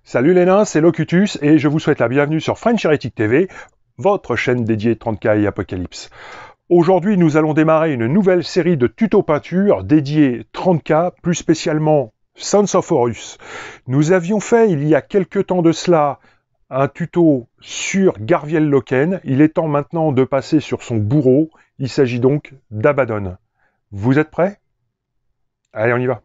Salut les nains, c'est Locutus et je vous souhaite la bienvenue sur French Heretic TV, votre chaîne dédiée 30K et Apocalypse. Aujourd'hui, nous allons démarrer une nouvelle série de tutos peinture dédiée 30K, plus spécialement Sons of Horus. Nous avions fait il y a quelques temps de cela un tuto sur Garviel Loken. Il est temps maintenant de passer sur son bourreau. Il s'agit donc d'Abaddon. Vous êtes prêts? Allez, on y va.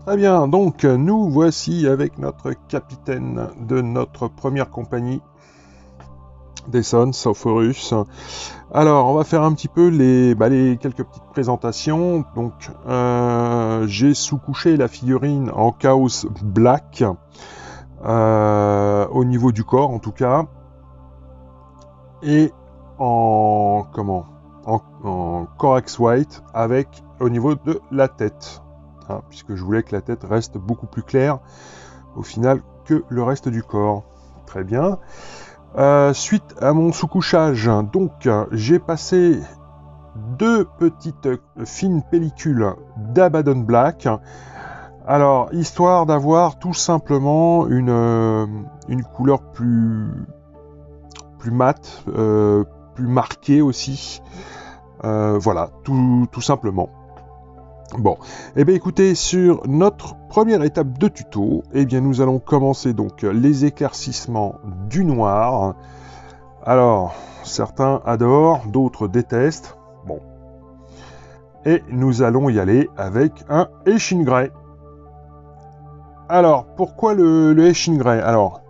Très bien, donc nous voici avec notre capitaine de notre première compagnie des Sons of Horus. Alors, on va faire un petit peu les quelques petites présentations. Donc, j'ai sous-couché la figurine en Chaos Black, au niveau du corps en tout cas, et en Corax White avec au niveau de la tête. Puisque je voulais que la tête reste beaucoup plus claire au final que le reste du corps. Très bien. Suite à mon sous-couchage, donc j'ai passé 2 petites fines pellicules d'Abaddon Black. Alors, histoire d'avoir tout simplement une couleur plus mate, plus marquée aussi. Voilà, tout simplement. Bon, eh bien écoutez, sur notre première étape de tuto, eh bien nous allons commencer donc les éclaircissements du noir. Alors, certains adorent, d'autres détestent. Bon. Et nous allons y aller avec un Eshin Grey. Alors, pourquoi le Eshin Grey? Alors,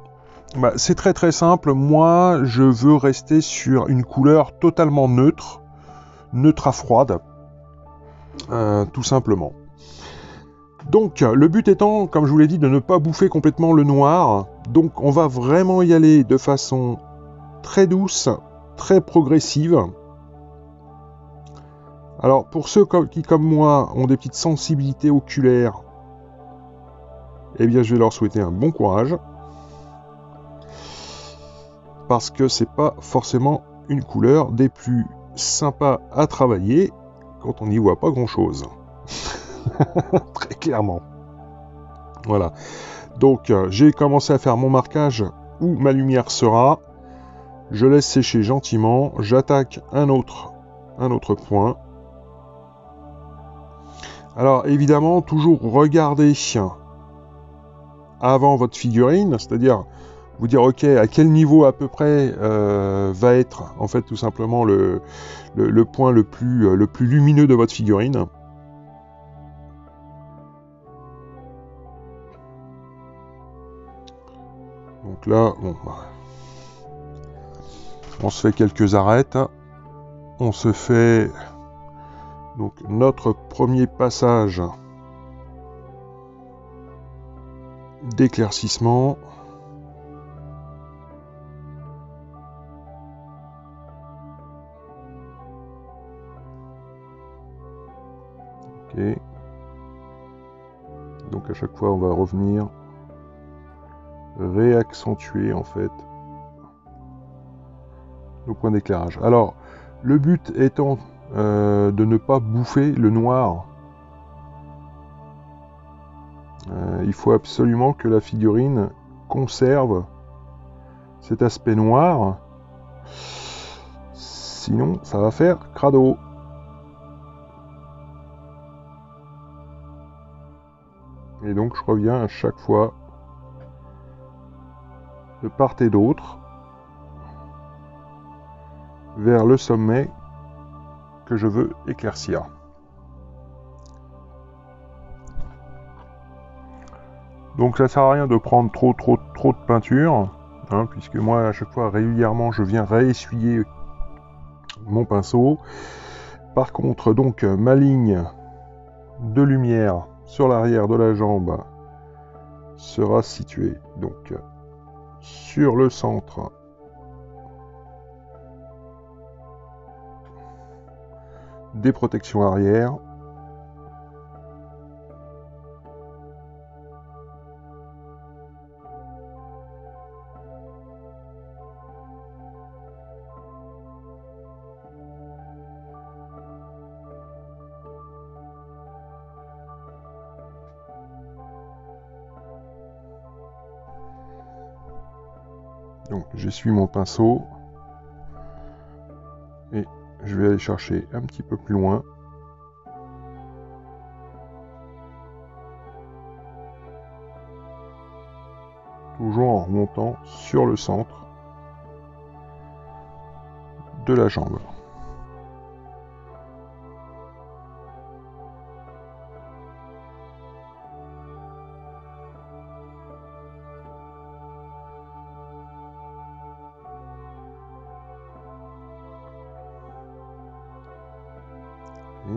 c'est très très simple. Moi, je veux rester sur une couleur totalement neutre à froide. Tout simplement. Donc, le but étant, comme je vous l'ai dit, de ne pas bouffer complètement le noir. Donc, on va vraiment y aller de façon très douce, très progressive. Alors, pour ceux qui, comme moi, ont des petites sensibilités oculaires, eh bien, je vais leur souhaiter un bon courage. Parce que c'est pas forcément une couleur des plus sympas à travailler quand on n'y voit pas grand-chose. Très clairement. Voilà. Donc, j'ai commencé à faire mon marquage où ma lumière sera. Je laisse sécher gentiment. J'attaque un autre point. Alors, évidemment, toujours regarder avant votre figurine, c'est-à-dire vous dire, ok, à quel niveau à peu près va être, en fait, tout simplement le point le plus lumineux de votre figurine. Donc là, bon, on se fait quelques arêtes. On se fait donc notre premier passage d'éclaircissement. Ok. Donc à chaque fois, on va revenir réaccentuer en fait nos points d'éclairage. Alors, le but étant de ne pas bouffer le noir. Il faut absolument que la figurine conserve cet aspect noir. Sinon, ça va faire crado. Et donc, je reviens à chaque fois de part et d'autre vers le sommet que je veux éclaircir. Donc ça sert à rien de prendre trop de peinture, puisque moi à chaque fois régulièrement je viens réessuyer mon pinceau. Par contre, donc ma ligne de lumière sur l'arrière de la jambe sera située donc sur le centre des protections arrière. Donc j'essuie mon pinceau et je vais aller chercher un petit peu plus loin. Toujours en remontant sur le centre de la jambe.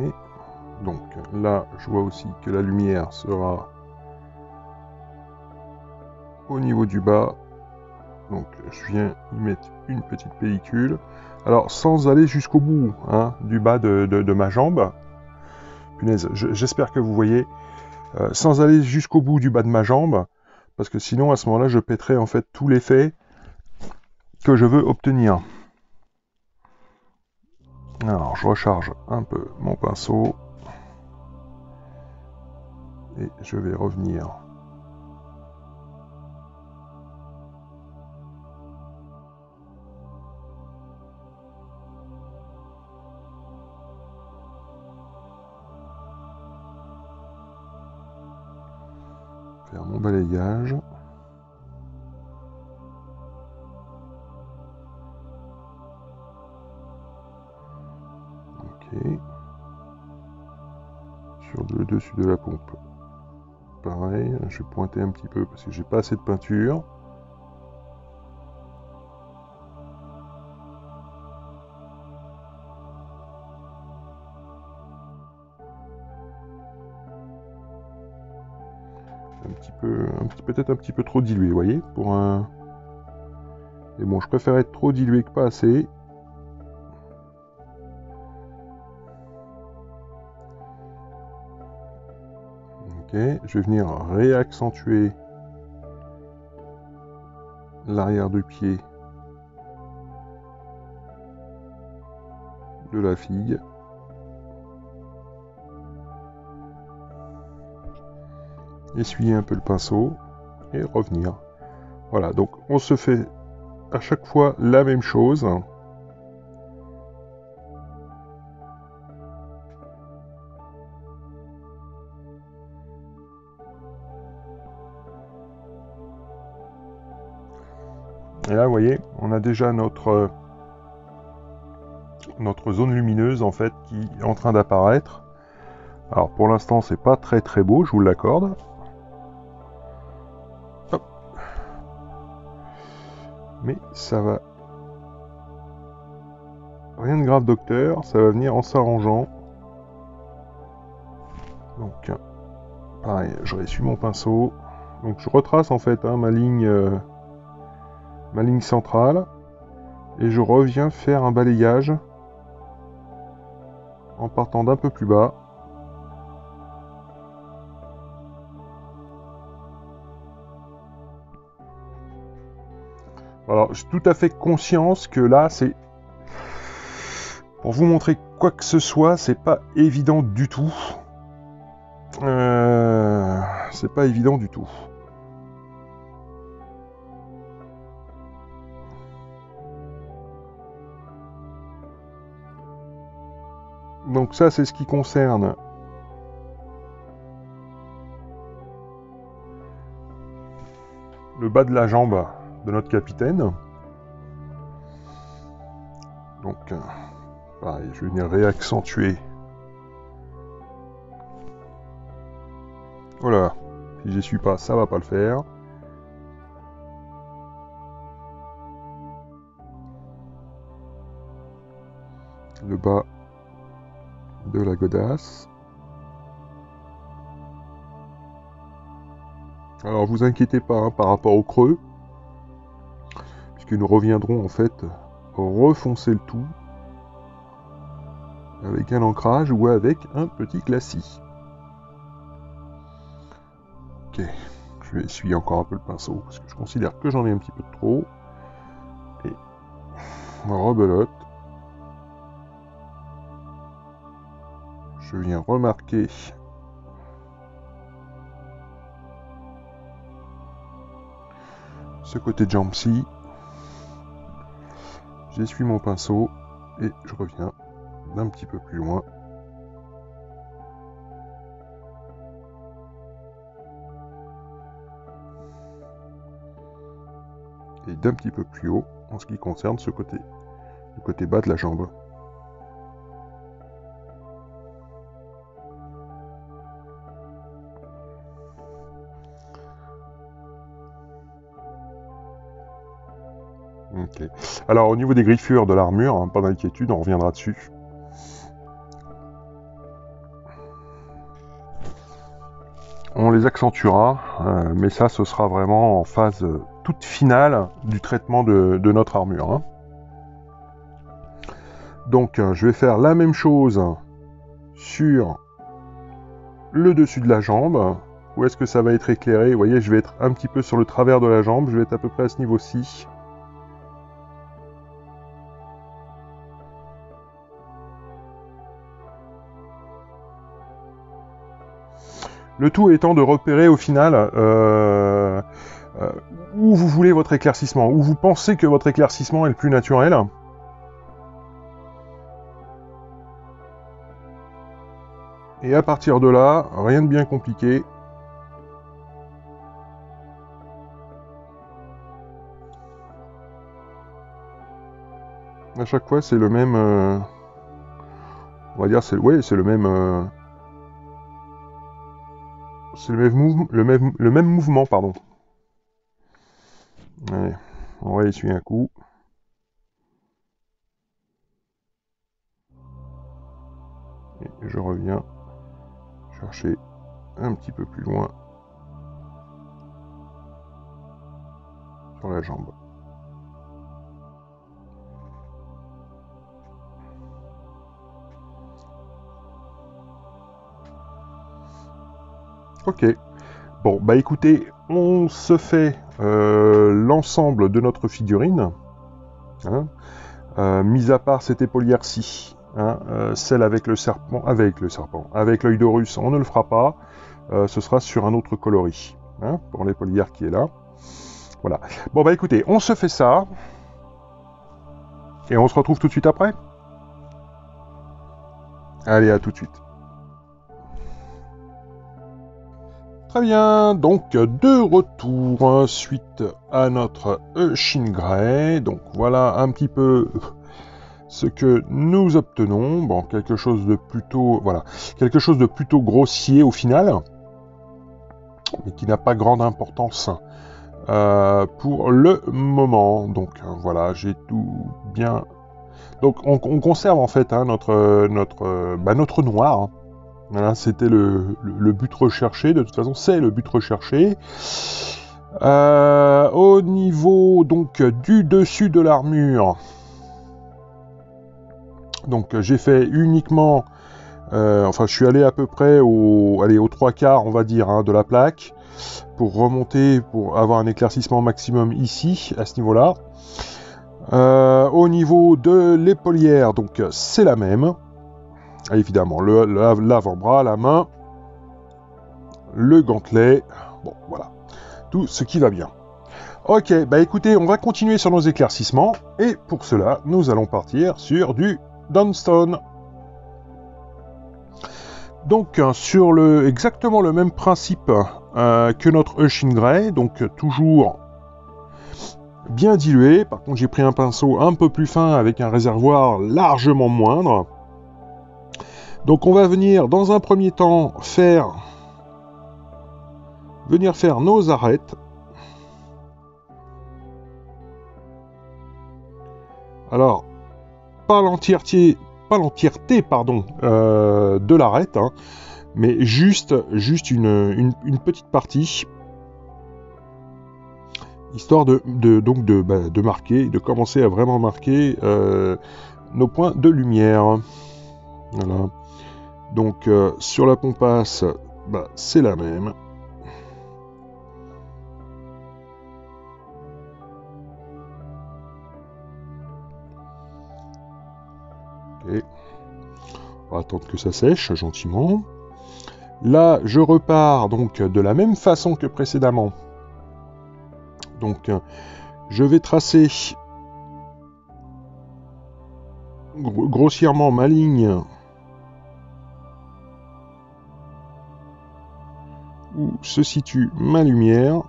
Et donc là, je vois aussi que la lumière sera au niveau du bas. Donc je viens y mettre une petite pellicule. Alors sans aller jusqu'au bout hein, du bas de ma jambe. Punaise, j'espère que vous voyez. Sans aller jusqu'au bout du bas de ma jambe. Parce que sinon à ce moment-là, je pèterai en fait tout l'effet que je veux obtenir. Alors je recharge un peu mon pinceau. Et je vais revenir. Faire mon balayage. Ok. Sur le dessus de la pompe. Pareil, je vais pointer un petit peu parce que j'ai pas assez de peinture. Peut-être un petit peu trop dilué, vous voyez, pour un. Mais bon, je préfère être trop dilué que pas assez. Ok, je vais venir réaccentuer l'arrière du pied de la figue. Essuyer un peu le pinceau et revenir. Voilà, donc on se fait à chaque fois la même chose. Et là, vous voyez, on a déjà notre zone lumineuse en fait qui est en train d'apparaître. Alors pour l'instant, c'est pas très très beau, je vous l'accorde. Hop. Mais ça va. Rien de grave, docteur, ça va venir en s'arrangeant. Donc, pareil, je réessuie mon pinceau. Donc je retrace en fait hein, ma ligne centrale. Et je reviens faire un balayage en partant d'un peu plus bas. Alors, j'ai tout à fait conscience que là, c'est... Pour vous montrer quoi que ce soit, c'est pas évident du tout. C'est pas évident du tout. Donc ça, c'est ce qui concerne le bas de la jambe de notre capitaine. Donc, pareil, je vais venir réaccentuer. Voilà, si j'essuie pas, ça va pas le faire. Le bas de la godasse. Alors vous inquiétez pas hein, par rapport au creux, puisque nous reviendrons en fait refoncer le tout avec un ancrage ou avec un petit glacis. Ok, je vais essuyer encore un peu le pinceau parce que je considère que j'en ai un petit peu de trop. Et rebelote. Je viens remarquer ce côté de jambe-ci. J'essuie mon pinceau et je reviens d'un petit peu plus loin. Et d'un petit peu plus haut en ce qui concerne ce côté, le côté bas de la jambe. Ok. Alors au niveau des griffures de l'armure, hein, pas d'inquiétude, on reviendra dessus. On les accentuera, mais ça ce sera vraiment en phase toute finale du traitement de notre armure. Hein. Donc je vais faire la même chose sur le dessus de la jambe. Où est-ce que ça va être éclairé? Vous voyez, je vais être un petit peu sur le travers de la jambe, je vais être à peu près à ce niveau-ci. Le tout étant de repérer au final où vous voulez votre éclaircissement, où vous pensez que votre éclaircissement est le plus naturel. Et à partir de là, rien de bien compliqué. À chaque fois, c'est le même... on va dire, c'est le même... c'est le même mouvement, pardon. Allez, on va essuyer un coup. Et je reviens chercher un petit peu plus loin sur la jambe. Ok. Bon, bah écoutez, on se fait l'ensemble de notre figurine. Hein, mis à part cette épaulière-ci, hein, celle avec le serpent, avec l'œil d'Horus, on ne le fera pas. Ce sera sur un autre coloris, hein, pour l'épaulière qui est là. Voilà. Bon bah écoutez, on se fait ça. Et on se retrouve tout de suite après. Allez, à tout de suite. Très bien, donc de retour suite à notre Eushin Grey. Donc voilà un petit peu ce que nous obtenons. Bon, quelque chose de plutôt, voilà, quelque chose de plutôt grossier au final, mais qui n'a pas grande importance pour le moment. Donc voilà, j'ai tout bien. Donc on conserve en fait hein, notre noir. Hein. Voilà, c'était le but recherché. De toute façon, c'est le but recherché. Au niveau donc du dessus de l'armure, donc j'ai fait uniquement, enfin je suis allé à peu près aux 3/4 on va dire hein, de la plaque pour remonter, pour avoir un éclaircissement maximum ici à ce niveau-là. Au niveau de l'épaulière, donc c'est la même. Évidemment, l'avant-bras, la main, le gantelet, bon voilà, tout ce qui va bien. Ok, bah écoutez, on va continuer sur nos éclaircissements, et pour cela, nous allons partir sur du Dawnstone. Donc, sur exactement le même principe que notre Eushin Grey, donc toujours bien dilué. Par contre, j'ai pris un pinceau un peu plus fin avec un réservoir largement moindre. Donc on va venir dans un premier temps venir faire nos arêtes. Alors, pas l'entièreté de l'arête, hein, mais juste une petite partie, histoire de marquer, de commencer à vraiment marquer nos points de lumière. Voilà. Donc sur la pompasse, bah, c'est la même. Ok. On va attendre que ça sèche gentiment. Là, je repars donc de la même façon que précédemment. Donc, je vais tracer grossièrement ma ligne où se situe ma lumière.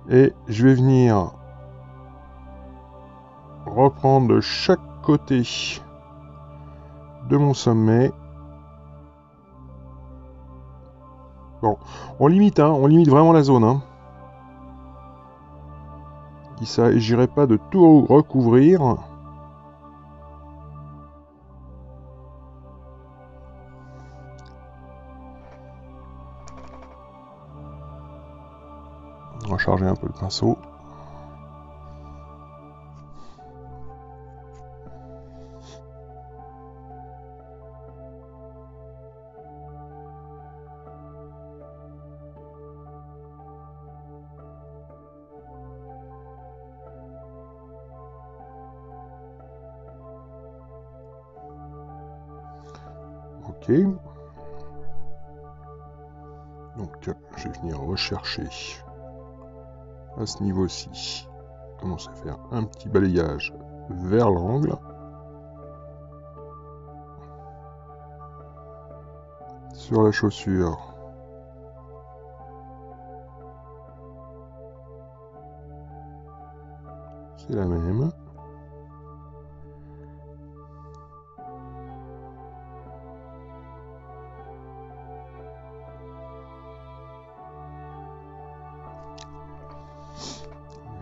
Et je vais venir reprendre de chaque côté de mon sommet. Bon, on limite vraiment la zone. Hein. Il ne s'agirait pas de tout recouvrir. On va charger un peu le pinceau. Ok. Donc, je vais venir rechercher à ce niveau-ci. Commence à faire un petit balayage vers l'angle. Sur la chaussure. C'est la même.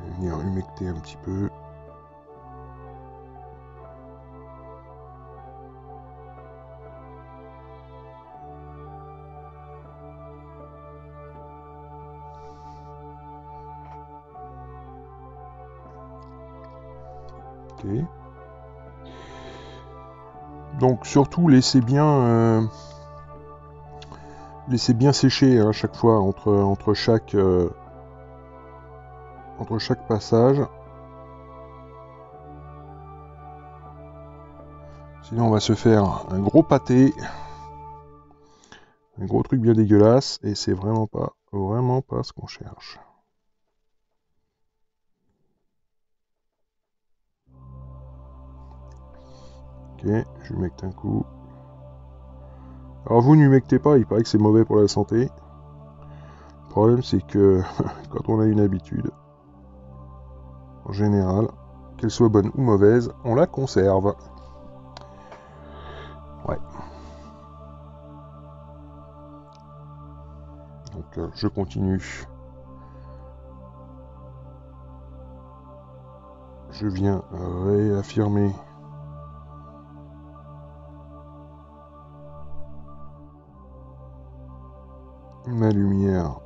Je vais venir humecter un petit peu. Ok. Donc surtout laissez bien sécher à chaque fois entre chaque passage. Sinon on va se faire un gros pâté, un gros truc bien dégueulasse, et c'est vraiment pas ce qu'on cherche. Ok, je humecte un coup. Alors vous n'humectez pas, il paraît que c'est mauvais pour la santé. Le problème c'est que quand on a une habitude, en général, qu'elle soit bonne ou mauvaise, on la conserve. Ouais. Donc je continue. Je viens réaffirmer ma lumière,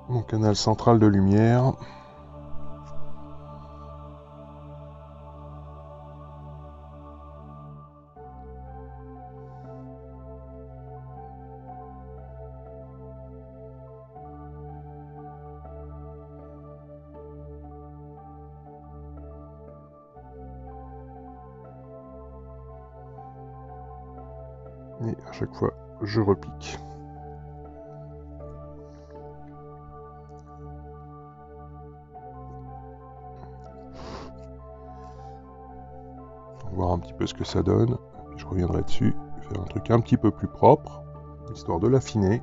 mon canal central de lumière. Et à chaque fois, je repique. On va voir un petit peu ce que ça donne. Je reviendrai dessus, faire un truc un petit peu plus propre, histoire de l'affiner.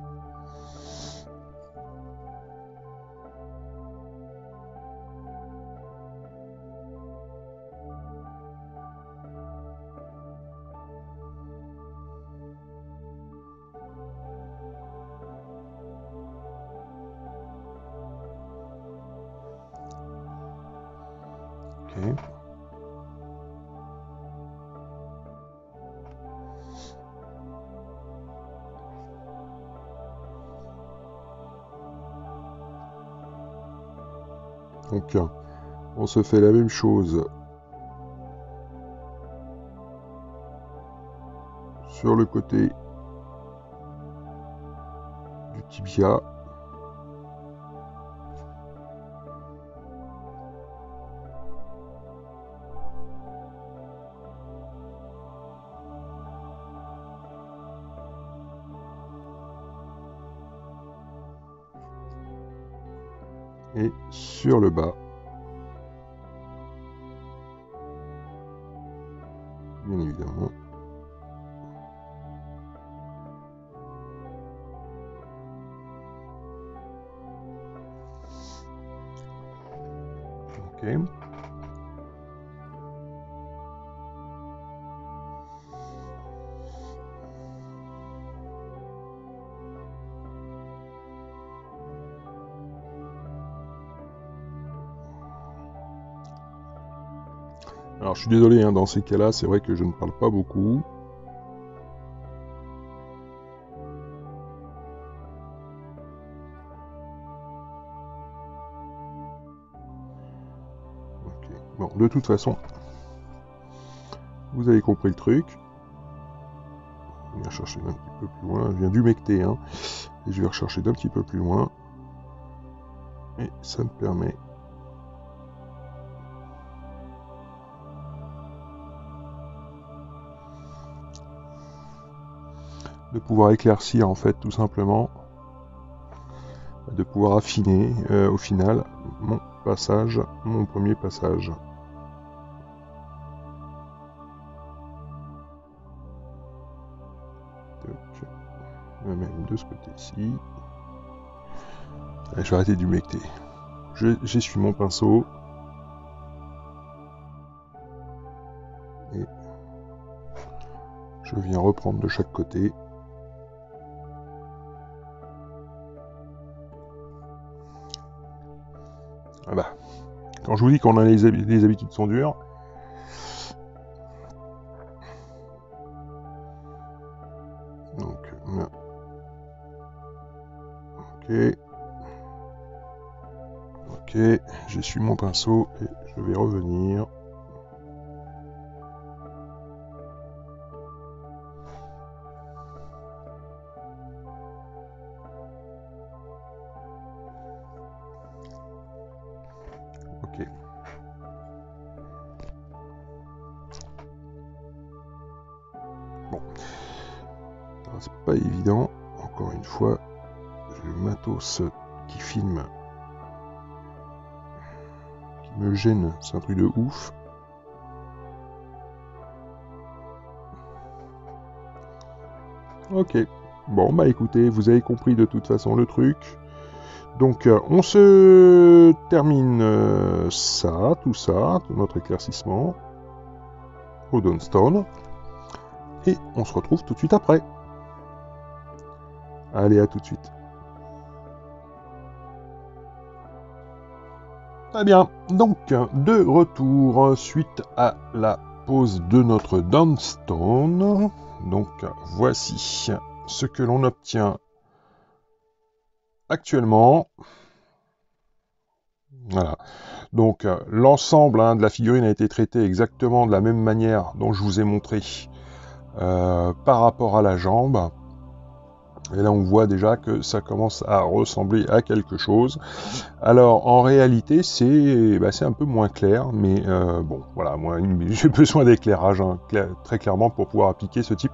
Ok. Donc, on se fait la même chose sur le côté du tibia. Et sur le bas, bien évidemment. Ok. Alors je suis désolé, hein, dans ces cas-là, c'est vrai que je ne parle pas beaucoup. Okay. Bon, de toute façon, vous avez compris le truc. Je vais chercher d'un petit peu plus loin. Je viens d'humecter, hein, et je vais rechercher d'un petit peu plus loin. Et ça me permet de pouvoir éclaircir, en fait, tout simplement, de pouvoir affiner au final mon passage, mon premier passage. Donc, je vais même de ce côté-ci. Je vais arrêter d'humecter. J'essuie mon pinceau. Et je viens reprendre de chaque côté. Voilà. Quand je vous dis qu'on a les habitudes sont dures. Donc, ok. Ok, j'essuie mon pinceau et je vais revenir. Ok. Bon. C'est pas évident. Encore une fois, j'ai le matos qui filme. Qui me gêne. C'est un truc de ouf. Ok. Bon, bah écoutez, vous avez compris de toute façon le truc. Donc, on se termine tout ça, tout notre éclaircissement au Dawnstone. Et on se retrouve tout de suite après. Allez, à tout de suite. Très bien, donc de retour suite à la pause de notre Dawnstone. Donc voici ce que l'on obtient actuellement. Voilà. Donc l'ensemble de la figurine a été traité exactement de la même manière dont je vous ai montré par rapport à la jambe. Et là on voit déjà que ça commence à ressembler à quelque chose. Alors en réalité c'est un peu moins clair, mais bon voilà, moi j'ai besoin d'éclairage très clairement pour pouvoir appliquer ce type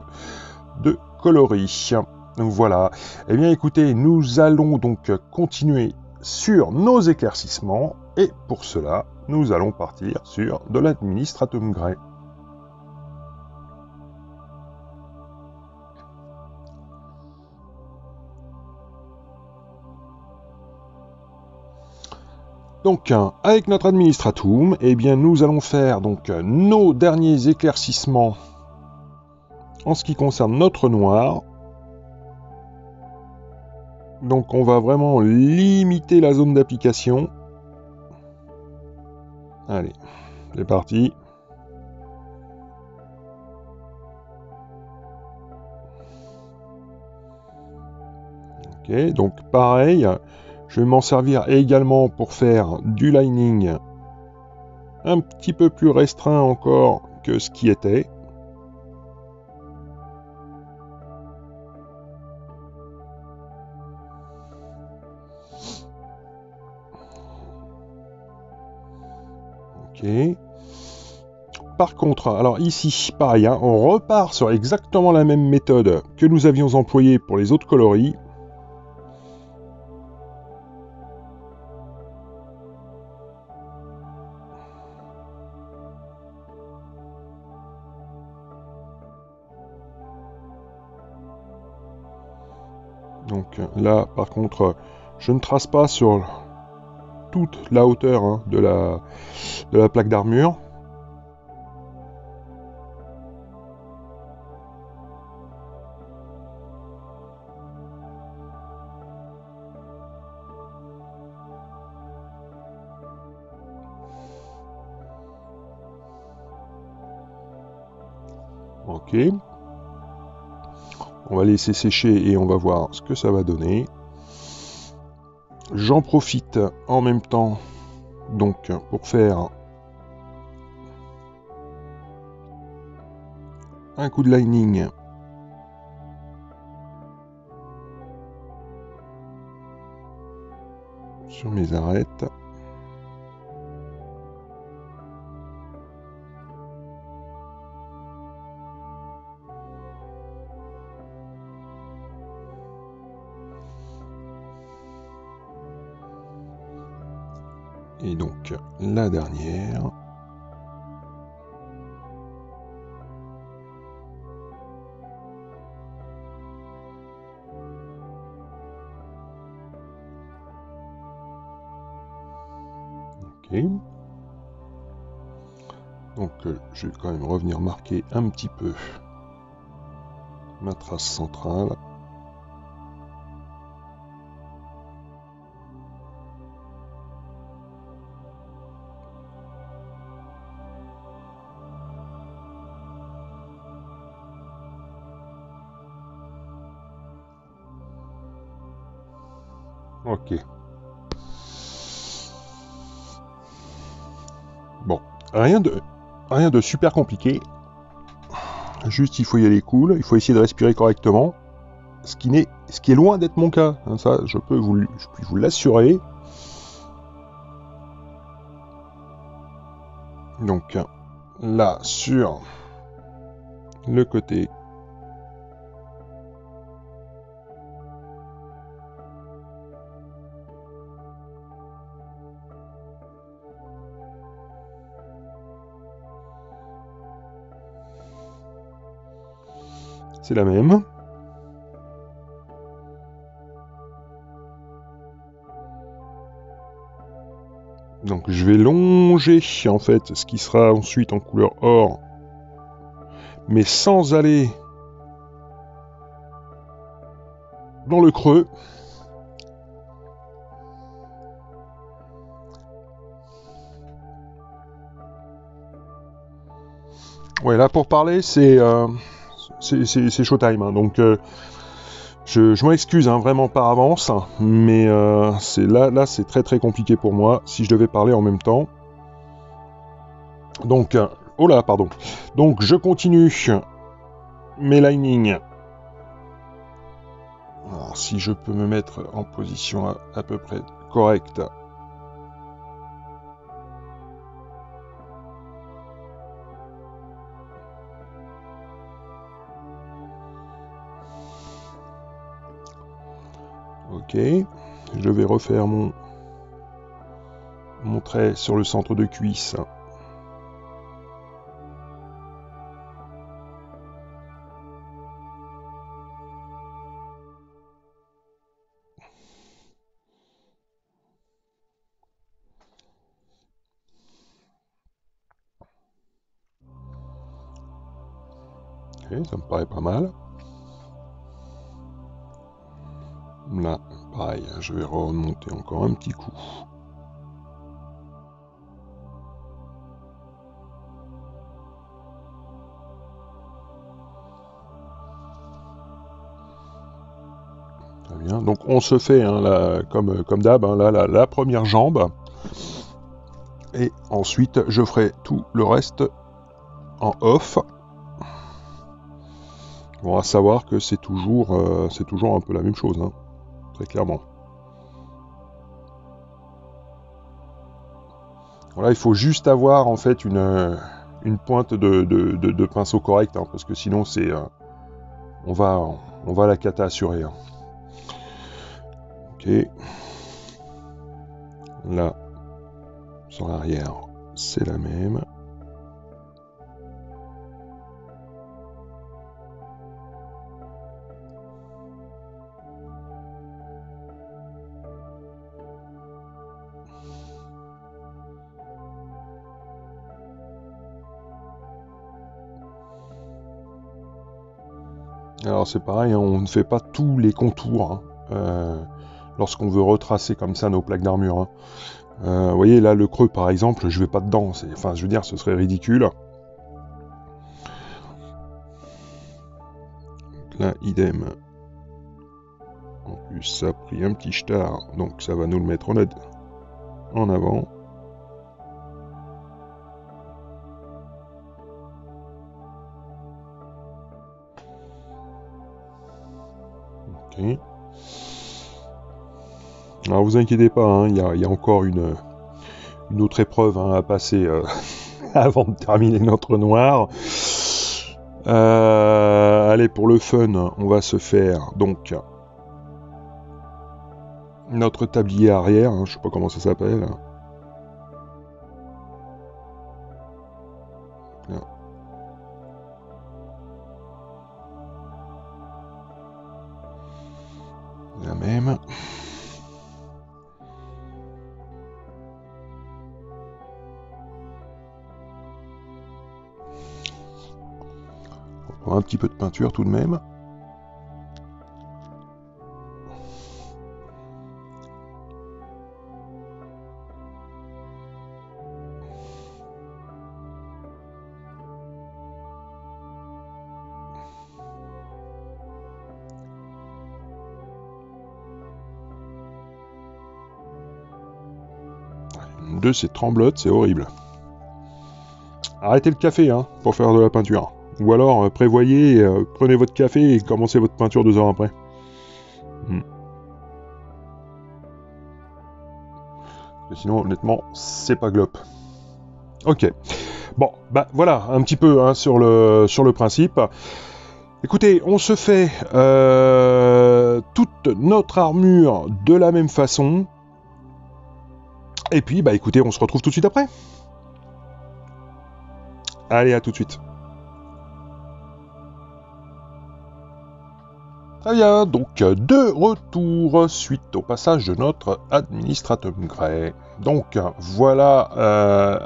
de coloris. Voilà. Eh bien écoutez, nous allons donc continuer sur nos éclaircissements et pour cela nous allons partir sur de l'administratum grey. Donc, avec notre administratum, eh bien, nous allons faire donc nos derniers éclaircissements en ce qui concerne notre noir. Donc, on va vraiment limiter la zone d'application. Allez, c'est parti. Ok, donc pareil. Je vais m'en servir également pour faire du lining un petit peu plus restreint encore que ce qui était. Ok. Par contre, alors ici, pareil, hein, on repart sur exactement la même méthode que nous avions employée pour les autres coloris. Donc là, par contre, je ne trace pas sur toute la hauteur hein, de la plaque d'armure. Ok. On va laisser sécher et on va voir ce que ça va donner. J'en profite en même temps donc pour faire un coup de lining sur mes arêtes. Et donc la dernière. Ok. Donc je vais quand même revenir marquer un petit peu ma trace centrale. Ok. Bon, rien de super compliqué. Juste, il faut y aller cool, il faut essayer de respirer correctement. Ce qui est loin d'être mon cas. Hein, ça, je puis vous l'assurer. Donc, là, sur le côté. C'est la même. Donc je vais longer en fait ce qui sera ensuite en couleur or, mais sans aller dans le creux. Ouais, là pour parler c'est showtime, hein, donc je m'en excuse hein, vraiment par avance, mais c'est là c'est très très compliqué pour moi si je devais parler en même temps. Donc, oh là, pardon. Donc je continue mes linings. Alors, si je peux me mettre en position à peu près correcte. Ok, je vais refaire mon trait sur le centre de cuisse. Ok, ça me paraît pas mal. Là, pareil, je vais remonter encore un petit coup. Très bien. Donc on se fait, hein, là, comme d'hab, hein, là, la première jambe. Et ensuite, je ferai tout le reste en off. On va savoir que c'est toujours un peu la même chose, hein, très clairement. Voilà, il faut juste avoir en fait une pointe de pinceau correcte, hein, parce que sinon c'est on va à la cata assurée. Hein. Ok. Là, sur l'arrière, c'est la même. Alors c'est pareil, hein, on ne fait pas tous les contours hein, lorsqu'on veut retracer comme ça nos plaques d'armure. Hein. Vous voyez là le creux par exemple, je vais pas dedans, enfin je veux dire ce serait ridicule. Là idem. En plus ça a pris un petit star, donc ça va nous le mettre en avant. Ok. Alors vous inquiétez pas, hein, il y a encore une autre épreuve hein, à passer avant de terminer notre noir. Allez, pour le fun, on va se faire donc notre tablier arrière, hein, je sais pas comment ça s'appelle. La même. Un petit peu de peinture tout de même. De ces tremblotes, c'est horrible. Arrêtez le café hein, pour faire de la peinture. Ou alors prévoyez, prenez votre café et commencez votre peinture 2 heures après. Sinon, honnêtement, c'est pas glop. Ok. Bon, bah voilà, un petit peu hein, sur le principe. Écoutez, on se fait toute notre armure de la même façon. Et puis, bah écoutez, on se retrouve tout de suite après. Allez, à tout de suite. Très bien, donc de retour suite au passage de notre administratum grey. Donc voilà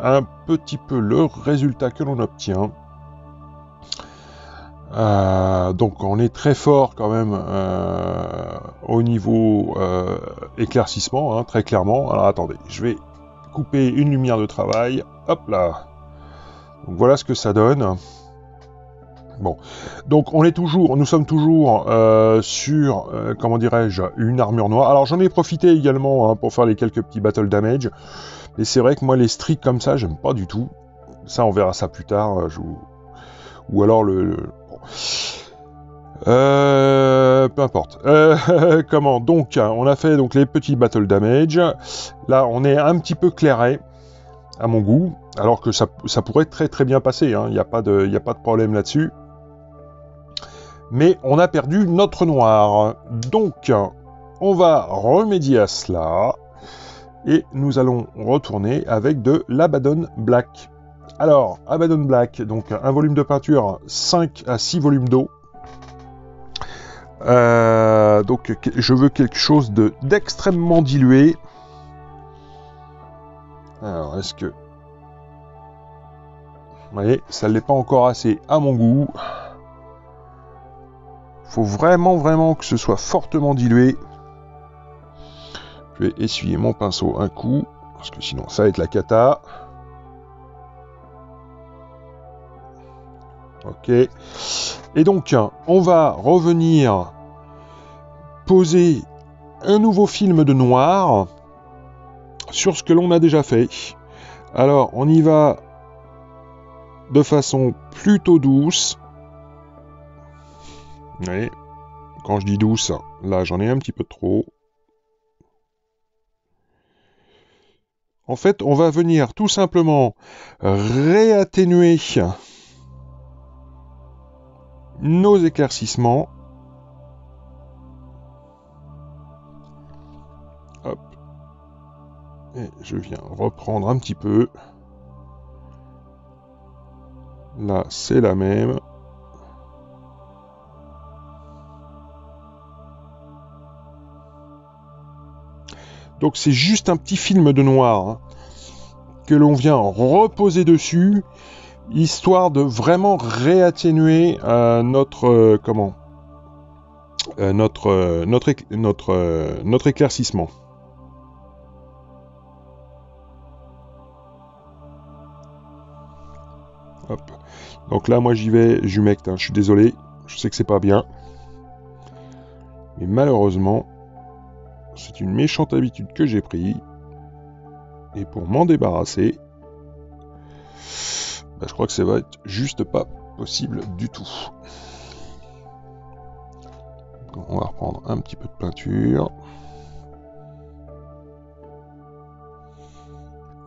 un petit peu le résultat que l'on obtient. Donc on est très fort quand même au niveau éclaircissement, hein, très clairement. Alors attendez, je vais couper une lumière de travail. Hop là. Donc voilà ce que ça donne. Bon, donc nous sommes toujours sur, comment dirais-je, une armure noire. Alors j'en ai profité également hein, pour faire les quelques petits battle damage. Mais c'est vrai que moi les streaks comme ça, j'aime pas du tout. Ça on verra ça plus tard. Ou alors bon. Peu importe. Comment? Donc, on a fait donc les petits battle damage. Là, on est un petit peu clairé, à mon goût, alors que ça pourrait très très bien passer. Il n'y a pas de problème là-dessus. Mais on a perdu notre noir. Donc, on va remédier à cela. Et nous allons retourner avec de l'Abaddon Black. Alors, Abaddon Black, donc un volume de peinture, 5 à 6 volumes d'eau. Donc je veux quelque chose d'extrêmement dilué. Alors est-ce que... Vous voyez, ça ne l'est pas encore assez à mon goût. Faut vraiment que ce soit fortement dilué. Je vais essuyer mon pinceau un coup, parce que sinon ça va être la cata. Ok. Et donc, on va revenir poser un nouveau film de noir sur ce que l'on a déjà fait. Alors, on y va de façon plutôt douce. Vous voyez, quand je dis douce, là j'en ai un petit peu trop. En fait, on va venir tout simplement réatténuer nos éclaircissements. Hop. Et je viens reprendre un petit peu. Là, c'est la même. Donc c'est juste un petit film de noir hein, que l'on vient reposer dessus, histoire de vraiment réatténuer notre éclaircissement. Hop. Donc là, moi j'y vais, j'humecte, hein, je suis désolé, je sais que c'est pas bien. Mais malheureusement, c'est une méchante habitude que j'ai prise. Et pour m'en débarrasser, je crois que ça va être juste pas possible du tout. Donc, on va reprendre un petit peu de peinture.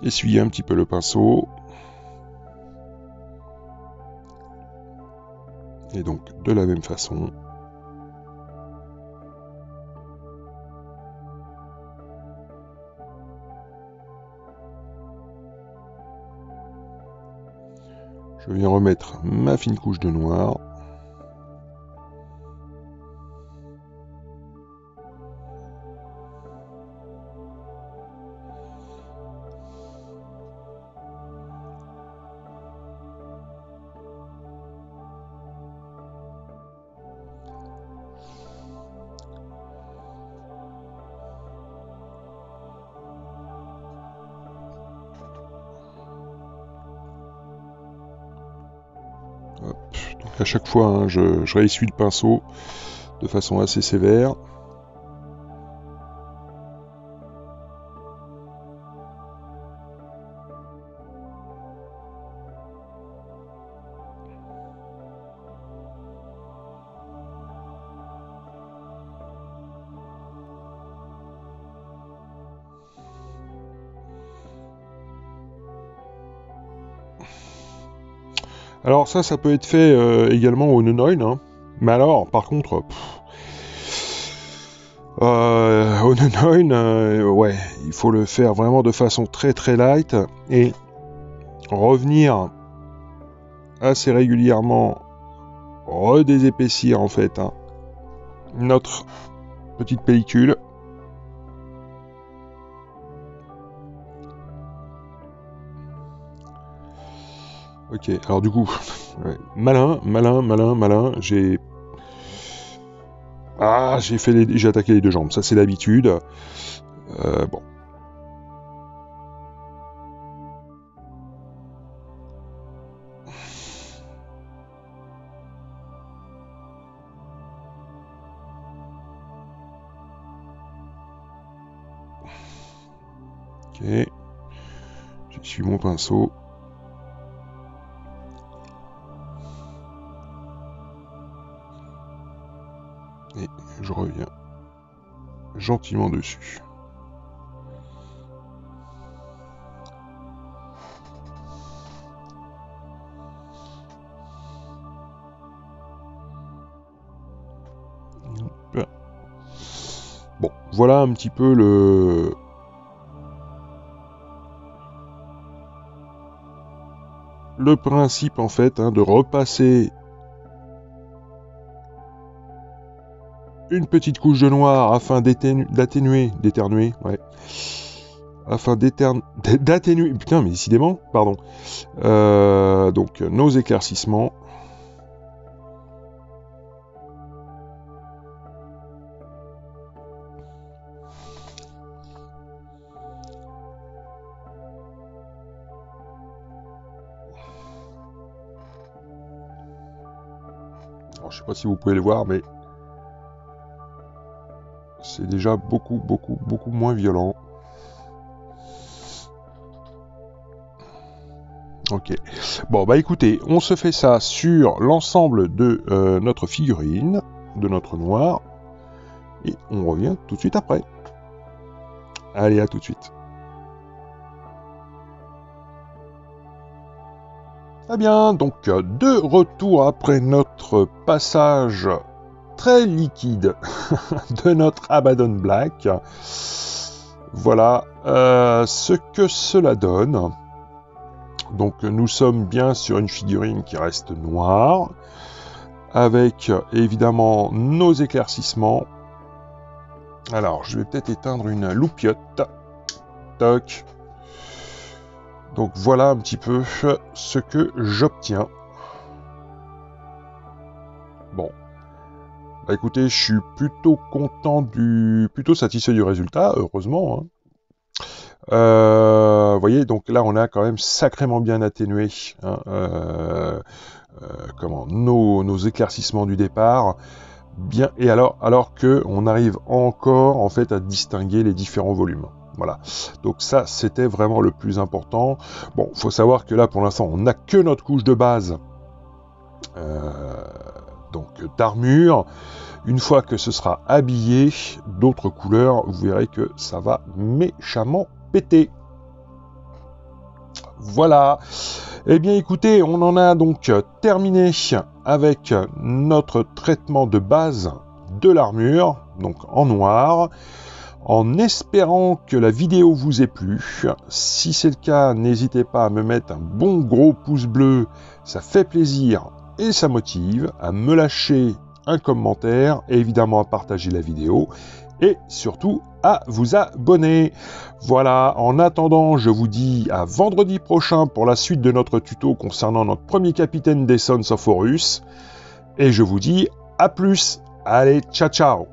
Essuyer un petit peu le pinceau. Et donc, de la même façon, je viens remettre ma fine couche de noir. Hop. Donc à chaque fois, hein, je réessuie le pinceau de façon assez sévère. Alors ça peut être fait également au non-oil, hein. Mais alors, par contre, au non-oil, ouais, il faut le faire vraiment de façon très très light et revenir assez régulièrement, redésépaissir en fait hein, notre petite pellicule. Ok, alors du coup, ouais, malin, j'ai j'ai attaqué les deux jambes, ça c'est l'habitude. Bon. Ok, j'essuie mon pinceau. Et je reviens gentiment dessus. Bon, voilà un petit peu le principe en fait hein, de repasser une petite couche de noir afin d'atténuer, ouais, afin d'atténuer, putain mais décidément, pardon, donc nos éclaircissements. Alors, je sais pas si vous pouvez le voir, mais c'est déjà beaucoup moins violent. Ok. Bon, bah écoutez, on se fait ça sur l'ensemble de notre figurine, de notre noir, et on revient tout de suite après. Allez, à tout de suite. Très bien, donc de retour après notre passage très liquide de notre Abaddon Black. Voilà ce que cela donne. Donc nous sommes bien sur une figurine qui reste noire, avec évidemment nos éclaircissements. Alors je vais peut-être éteindre une loupiote. Toc. Donc voilà un petit peu ce que j'obtiens. Bon. Bah écoutez, je suis plutôt content plutôt satisfait du résultat, heureusement. Vous voyez, donc là on a quand même sacrément bien atténué nos éclaircissements du départ. Bien, et alors que on arrive encore en fait à distinguer les différents volumes. Voilà, donc ça c'était vraiment le plus important. Bon, faut savoir que là pour l'instant on n'a que notre couche de base donc d'armure. Une fois que ce sera habillé d'autres couleurs, vous verrez que ça va méchamment péter. Voilà. Eh bien écoutez, on en a donc terminé avec notre traitement de base de l'armure, donc en noir. En espérant que la vidéo vous ait plu. Si c'est le cas, n'hésitez pas à me mettre un bon gros pouce bleu, ça fait plaisir et ça motive, à me lâcher un commentaire, et évidemment à partager la vidéo, et surtout à vous abonner. Voilà, en attendant, je vous dis à vendredi prochain pour la suite de notre tuto concernant notre premier capitaine des Sons of Horus, et je vous dis à plus. Allez, ciao ciao.